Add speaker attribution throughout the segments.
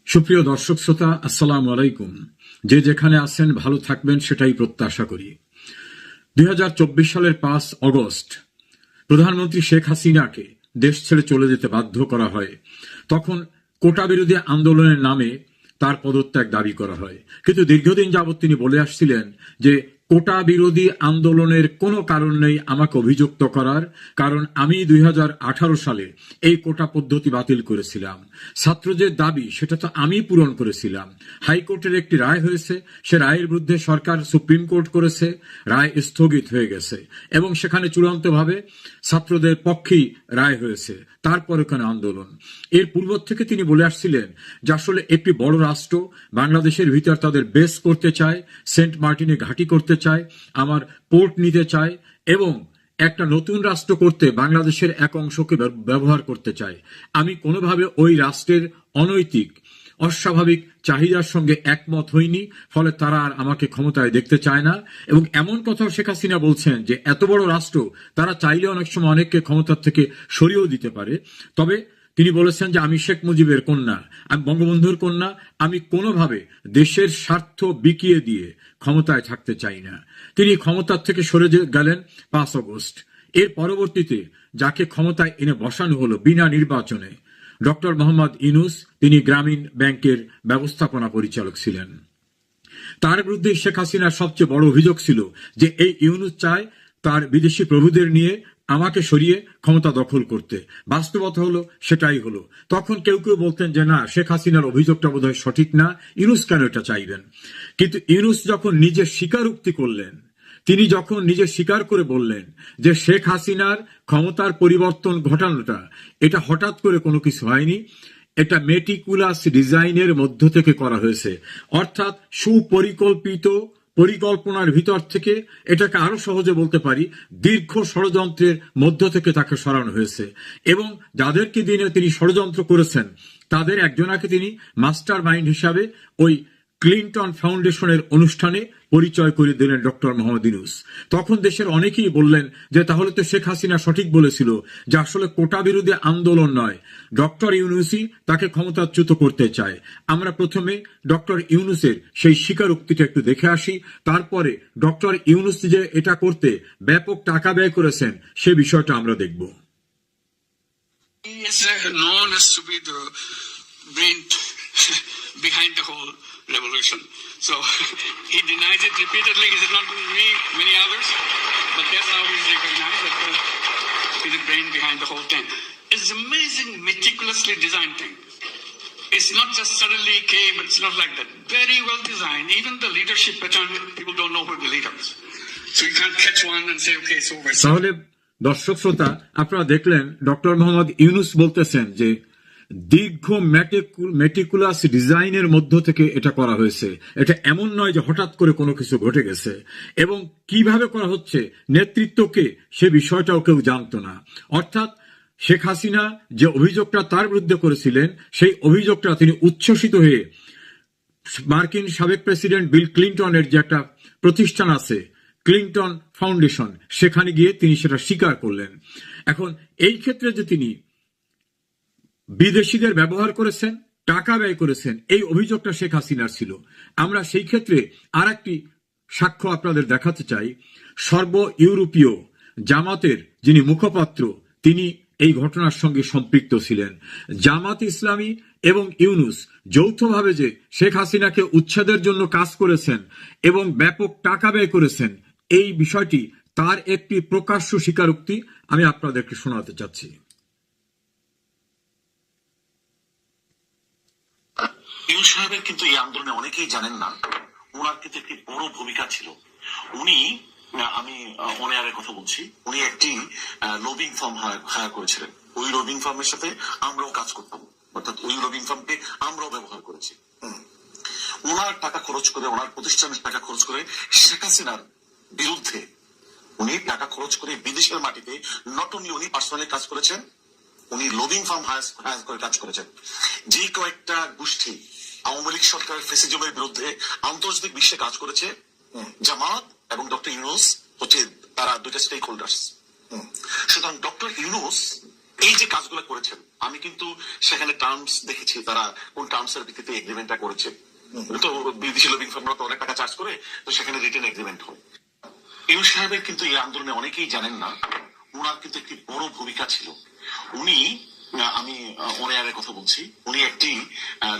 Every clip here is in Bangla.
Speaker 1: সুপ্রিয় দর্শক শ্রোতা, আসসালামু আলাইকুম। যে যেখানে আছেন ভালো থাকবেন সেটাই প্রত্যাশা করি। 2024 সালের 5 অগস্ট প্রধানমন্ত্রী শেখ হাসিনাকে দেশ ছেড়ে চলে যেতে বাধ্য করা হয়। তখন কোটা বিরোধী আন্দোলনের নামে তার পদত্যাগ দাবি করা হয়, কিন্তু দীর্ঘদিন যাবৎ তিনি বলে আসছিলেন যে কোটা বিরোধী আন্দোলনের কোনো কারণ নেই আমাকে অভিযুক্ত করার, কারণ আমি 2018 সালে এই কোটা পদ্ধতি বাতিল করেছিলাম। ছাত্রদের দাবি সেটা তো আমি পূরণ করেছিলাম। হাইকোর্টের একটি রায় হয়েছে, সে রায়ের বিরুদ্ধে সরকার সুপ্রিম কোর্ট করেছে, রায় স্থগিত হয়ে গেছে এবং সেখানে চূড়ান্তভাবে ছাত্রদের পক্ষেই রায় হয়েছে। তারপরে কেন আন্দোলন? এর পূর্ব থেকে তিনি বলে আসছিলেন যে আসলে একটি বড় রাষ্ট্র বাংলাদেশের ভিতর তাদের বেস করতে চায়, সেন্ট মার্টিনে ঘাঁটি করতে চায়, আমার পোর্ট নিতে চায় এবং একটা নতুন রাষ্ট্র করতে বাংলাদেশের এক অংশকে ব্যবহার করতে চায়। আমি কোনোভাবে ওই রাষ্ট্রের অনৈতিক অস্বাভাবিক চাহিদার সঙ্গে একমত হইনি, ফলে তারা আর আমাকে ক্ষমতায় দেখতে চায় না। এবং এমন কথাও শেখ হাসিনা বলছেন যে এত বড় রাষ্ট্র তারা চাইলে অনেক সময় অনেককে ক্ষমতার থেকে সরিয়েও দিতে পারে। তবে তিনি বলেছেন যে আমি শেখ মুজিবের কন্যা, আমি বঙ্গবন্ধুর কন্যা, আমি কোনোভাবে দেশের স্বার্থ বিকিয়ে দিয়ে ক্ষমতায় থাকতে চাই না। তিনি ক্ষমতার থেকে সরে গেলেন 5 অগস্ট। এর পরবর্তীতে যাকে ক্ষমতায় এনে বসানো হলো বিনা নির্বাচনে, ডক্টর মোহাম্মদ ইউনূস, তিনি গ্রামীণ ব্যাংকের ব্যবস্থাপনা পরিচালক ছিলেন। তার বিরুদ্ধে শেখ হাসিনার সবচেয়ে বড় অভিযোগ ছিল যে এই ইউনূস চায় তার বিদেশি প্রভুদের নিয়ে আমাকে সরিয়ে ক্ষমতা দখল করতে। বাস্তবতা হলো সেটাই হলো। তখন কেউ কেউ বলতেন যে না, শেখ হাসিনার অভিযোগটা বোধহয় সঠিক না, ইউনূস কেন এটা চাইবেন? কিন্তু ইউনূস যখন নিজে স্বীকারোক্তি করলেন, তিনি যখন নিজে স্বীকার করে বললেন যে শেখ হাসিনার ক্ষমতার পরিবর্তন ঘটানোটা এটা হঠাৎ করে কোনো কিছু হয়নি, এটা মেটিকুলাস ডিজাইনের মধ্য থেকে করা হয়েছে, অর্থাৎ সুপরিকল্পিত পরিকল্পনার ভিতর থেকে, এটাকে আরো সহজে বলতে পারি দীর্ঘ ষড়যন্ত্রের মধ্য থেকে তাকে সরানো হয়েছে। এবং যাদেরকে দিয়ে তিনি ষড়যন্ত্র করেছেন তাদের একজনাকে তিনি মাস্টার মাইন্ড হিসাবে ওই ক্লিন্টন ফাউন্ডেশনের অনুষ্ঠানে পরিচয় করে দিলেন ডক্টর মোহাম্মদ ইউনূস। তখন দেশের অনেকেই বললেন যে তাহলে তো শেখ হাসিনা সঠিক বলেছিল যে আসলে কোটা বিরোধী আন্দোলন নয়, ডক্টর ইউনূসই তাকে ক্ষমতাচ্যুত করতে চায়। আমরা প্রথমে ডক্টর ইউনূসের সেই স্বীকারোক্তিটা একটু দেখে আসি, তারপরে ডক্টর ইউনূস যে এটা করতে ব্যাপক টাকা ব্যয় করেছেন সে বিষয়টা আমরা দেখব।
Speaker 2: Behind the whole revolution. So he denies it repeatedly. He said not me, many others, but that's how he's recognized that he's the brain behind the whole thing. It's amazing, meticulously designed thing. It's not just suddenly came, it's not like that. Very well designed. Even the leadership pattern, people don't know who the leaders. So you can't catch one and say, okay, it's over.
Speaker 1: তাহলে দর্শক শ্রোতা, আপনারা দেখলেন ডক্টর মোহাম্মদ ইউনূস বলতেছেন যে দীর্ঘ মেটিকুলাস ডিজাইনের মধ্য থেকে এটা করা হয়েছে। এটা এমন নয় যে হঠাৎ করে কোনো কিছু ঘটে গেছে, এবং কিভাবে করা হচ্ছে নেতৃত্বকে সে বিষয়টাও কেউ জানতো না। অর্থাৎ শেখ হাসিনা যে অভিযোগটা তার বিরুদ্ধে করেছিলেন সেই অভিযোগটা তিনি উচ্ছ্বসিত হয়ে মার্কিন সাবেক প্রেসিডেন্ট বিল ক্লিন্টনের যে একটা প্রতিষ্ঠান আছে ক্লিন্টন ফাউন্ডেশন, সেখানে গিয়ে তিনি সেটা স্বীকার করলেন। এখন এই ক্ষেত্রে যে তিনি বিদেশিদের ব্যবহার করেছেন, টাকা ব্যয় করেছেন, এই অভিযোগটা শেখ হাসিনার ছিল। আমরা সেই ক্ষেত্রে আর একটি সাক্ষ্য আপনাদের দেখাতে চাই। সর্ব ইউরোপীয় জামাতের যিনি মুখপাত্র, তিনি এই ঘটনার সঙ্গে সম্পৃক্ত ছিলেন। জামাত ইসলামী এবং ইউনূস যৌথভাবে যে শেখ হাসিনাকে উচ্ছেদের জন্য কাজ করেছেন এবং ব্যাপক টাকা ব্যয় করেছেন, এই বিষয়টি তার একটি প্রকাশ্য স্বীকারোক্তি আমি আপনাদেরকে শোনাতে চাচ্ছি।
Speaker 3: ইউনূস সাহেবের কিন্তু এই আন্দোলনে অনেকেই জানেন না, ওনার কিন্তু একটি বড় ভূমিকা ছিল। উনি, আমি অনেয়ারের কথা বলছি, উনি একটি লবিং ফার্ম হায়ার করেছিলেন। ওই লবিং ফার্মের সাথে আমরাও কাজ করতাম, অর্থাৎ ওই লবিং ফার্মকে আমরাও ব্যবহার করেছি। ওনার টাকা খরচ করে, ওনার প্রতিষ্ঠানের টাকা খরচ করে শেখ হাসিনার বিরুদ্ধে উনি টাকা খরচ করে বিদেশের মাটিতে নট অনলি উনি পার্সোনালি কাজ করেছেন, উনি লবিং ফার্ম হায়ার করে কাজ করেছেন। যে কয়েকটা গোষ্ঠী আওয়ামী লীগ সরকারের ফেসিজমের বিরুদ্ধে আন্তর্জাতিক বিশ্বে কাজ করেছে, জামাত এবং ডক্টর ইউনূস হচ্ছে তারা দুইটা স্টেক হোল্ডার্স। সুতরাং ডক্টর ইউনূস এই যে কাজগুলো করেছেন, আমি কিন্তু সেখানে টার্মস দেখেছি, তারা কোন টার্মস এর ভিত্তিতে এগ্রিমেন্টটা করেছে। তো বিদেশি লবিং ফার্মরা তো অনেক টাকা চার্জ করে, তো সেখানে রিটেন এগ্রিমেন্ট হয়। ইউনূস সাহেবের কিন্তু এই আন্দোলনে অনেকেই জানেন না, ওনার কিন্তু একটি বড় ভূমিকা ছিল। উনি, আমি অন এয়ারের কথা বলছি, উনি একটি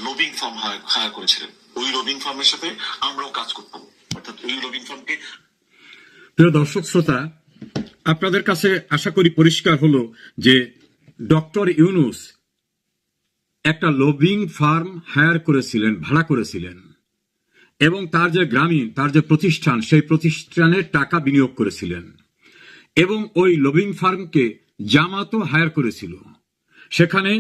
Speaker 3: লবিং ফার্ম হায়ার করেছিলেন। ওই লবিং ফার্মের সাথে আমরাও কাজ করতাম, অর্থাৎ ওই লবিং ফার্মকে।
Speaker 1: প্রিয় দর্শক শ্রোতা, আপনাদের কাছে আশা করি পরিষ্কার হলো যে ডক্টর ইউনূস একটা লবিং ফার্ম হায়ার করেছিলেন, ভাড়া করেছিলেন, এবং তার যে গ্রামীণ, তার যে প্রতিষ্ঠান, সেই প্রতিষ্ঠানের টাকা বিনিয়োগ করেছিলেন, এবং ওই লবিং ফার্মকে জামাতও হায়ার করেছিল। সেখানে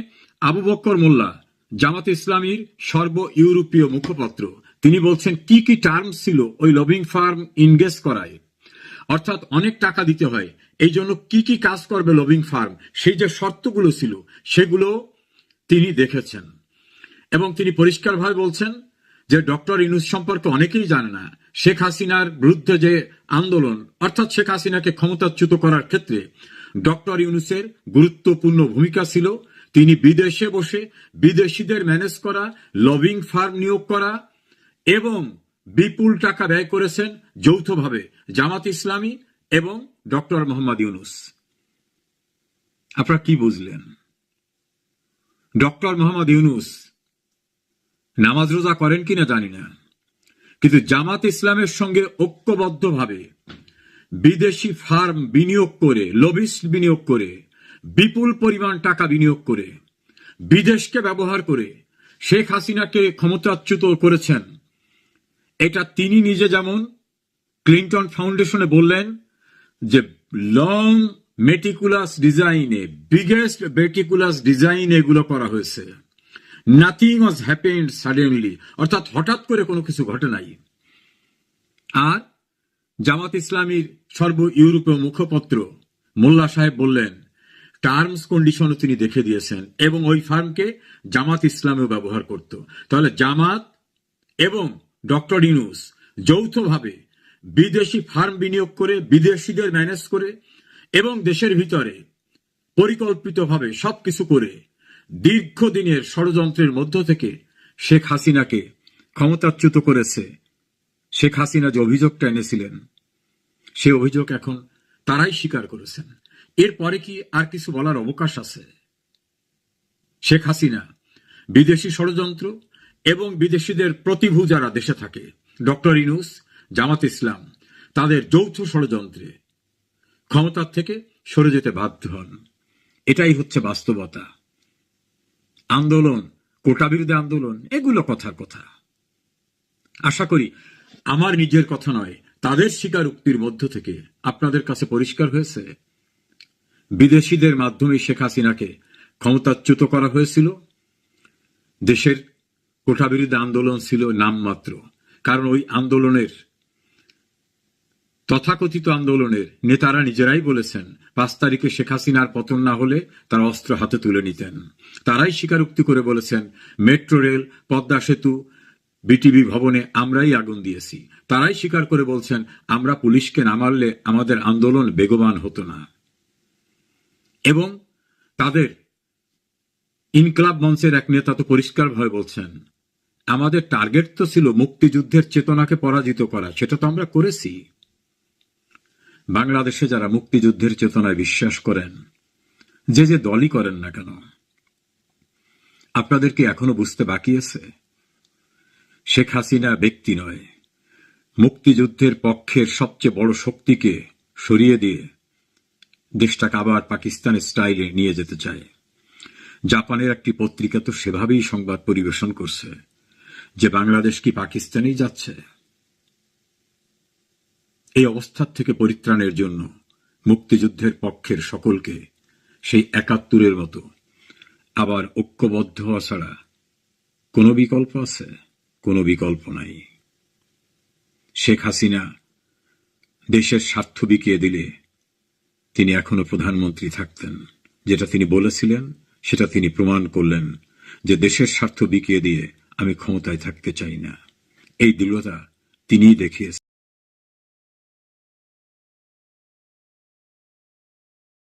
Speaker 1: আবু বকর মোল্লা, জামাত ইসলামীর সর্ব ইউরোপীয় মুখপাত্র, তিনি বলছেন কি কি টার্মস ছিল ওই লবিং ফার্ম ইনগেজ করায়, অর্থাৎ অনেক টাকা দিতে হয়, এই জন্য কি কি কাজ করবে লবিং ফার্ম, সেই যে শর্তগুলো ছিল সেগুলো তিনি দেখেছেন। এবং তিনি পরিষ্কারভাবে বলছেন যে ডক্টর ইউনূস সম্পর্কে অনেকেই জানে না। শেখ হাসিনার বিরুদ্ধে যে আন্দোলন, অর্থাৎ শেখ হাসিনাকে ক্ষমতাচ্যুত করার ক্ষেত্রে ডক্টর ইউনূসের গুরুত্বপূর্ণ ভূমিকা ছিল। তিনি বিদেশে বসে বিদেশিদের ম্যানেজ করা, লবিং ফার্ম নিয়োগ করা এবং বিপুল টাকা ব্যয় করেছেন যৌথভাবে জামাত ইসলামী এবং ডক্টর মোহাম্মদ ইউনূস। আপনারা কি বুঝলেন? ডক্টর মোহাম্মদ ইউনূস নামাজ রোজা করেন কিনা জানি না, কিন্তু জামাত ইসলামের সঙ্গে ঐক্যবদ্ধভাবে বিদেশি ফার্ম বিনিয়োগ করে, লবিস্ট বিনিয়োগ করে, বিপুল পরিমাণ টাকা বিনিয়োগ করে, বিদেশকে ব্যবহার করে শেখ হাসিনাকে ক্ষমতাচ্যুত করেছেন। এটা তিনি নিজে যেমন ক্লিন্টন ফাউন্ডেশনে বললেন যে লং মেটিকুলাস ডিজাইনে, বিগেস্ট মেটিকুলাস ডিজাইন এগুলো করা হয়েছে। নাথিং ওয়াজ হ্যাপেন্ড সাডেনলি, অর্থাৎ হঠাৎ করে কোনো কিছু ঘটে নাই। আর জামাত ইসলামীর সর্ব ইউরোপীয় মুখপত্র মোল্লা সাহেব বললেন টার্মস কন্ডিশনও তিনি দেখে দিয়েছেন, এবং ওই ফার্মকে জামাত ইসলামেও ব্যবহার করত। তাহলে জামাত এবং ডক্টর ইউনূস যৌথভাবে বিদেশি ফার্ম বিনিয়োগ করে, বিদেশিদের ম্যানেজ করে এবং দেশের ভিতরে পরিকল্পিতভাবে সবকিছু করে দীর্ঘদিনের ষড়যন্ত্রের মধ্য থেকে শেখ হাসিনাকে ক্ষমতাচ্যুত করেছে। শেখ হাসিনা যে অভিযোগটা এনেছিলেন, সে অভিযোগ এখন তারাই স্বীকার করেছেন। এরপরে কি আর কিছু বলার অবকাশ আছে? শেখ হাসিনা বিদেশি ষড়যন্ত্র এবং বিদেশিদের প্রতিভূ যারা দেশে থাকে, ডক্টর ইউনূস, জামাত ইসলাম, তাদের যৌথ ষড়যন্ত্রে ক্ষমতার থেকে সরে যেতে বাধ্য হন। এটাই হচ্ছে বাস্তবতা। আন্দোলন, কোটা বিরোধী আন্দোলন, এগুলো কথার কথা। আশা করি আমার নিজের কথা নয়, তাদের স্বীকারোক্তির মধ্য থেকে আপনাদের কাছে পরিষ্কার হয়েছে বিদেশিদের মাধ্যমে শেখ হাসিনাকে ক্ষমতাচ্যুত করা হয়েছিল। দেশের কোটা বিরোধী আন্দোলন ছিল নামমাত্র, কারণ ওই আন্দোলনের, তথাকথিত আন্দোলনের নেতারা নিজেরাই বলেছেন 5 তারিখে শেখ হাসিনার পতন না হলে তারা অস্ত্র হাতে তুলে নিতেন। তারাই স্বীকারোক্তি করে বলেছেন মেট্রো রেল, পদ্মা সেতু, বিটিভি ভবনে আমরাই আগুন দিয়েছি। তারাই স্বীকার করে বলছেন আমরা পুলিশকে না মারলে আমাদের আন্দোলন বেগবান হতো না। এবং তাদের ইনকলাব মঞ্চের এক নেতা তো পরিষ্কারভাবে বলছেন আমাদের টার্গেট তো ছিল মুক্তিযুদ্ধের চেতনাকে পরাজিত করা, সেটা তো আমরা করেছি। বাংলাদেশে যারা মুক্তিযুদ্ধের চেতনায় বিশ্বাস করেন, যে যে দলই করেন না কেন, আপনাদের কি এখনো বুঝতে বাকি আছে শেখ হাসিনা ব্যক্তি নয়, মুক্তিযুদ্ধের পক্ষের সবচেয়ে বড় শক্তিকে সরিয়ে দিয়ে দেশটাকে আবার পাকিস্তানের স্টাইলে নিয়ে যেতে চায়। জাপানের একটি পত্রিকা তো সেভাবেই সংবাদ পরিবেশন করছে যে বাংলাদেশ কি পাকিস্তানেই যাচ্ছে। এই অবস্থার থেকে পরিত্রাণের জন্য মুক্তিযুদ্ধের পক্ষের সকলকে সেই 71-এর মতো আবার ঐক্যবদ্ধ হওয়া ছাড়া কোনো বিকল্প আছে? কোনো বিকল্প নাই। শেখ হাসিনা দেশের স্বার্থ বিকিয়ে দিলে তিনি এখনো প্রধানমন্ত্রী থাকতেন। যেটা তিনি বলেছিলেন সেটা তিনি প্রমাণ করলেন যে দেশের স্বার্থ বিকিয়ে দিয়ে আমি ক্ষমতায় থাকতে চাই না। এই দৃঢ়তা তিনিই দেখিয়েছেন।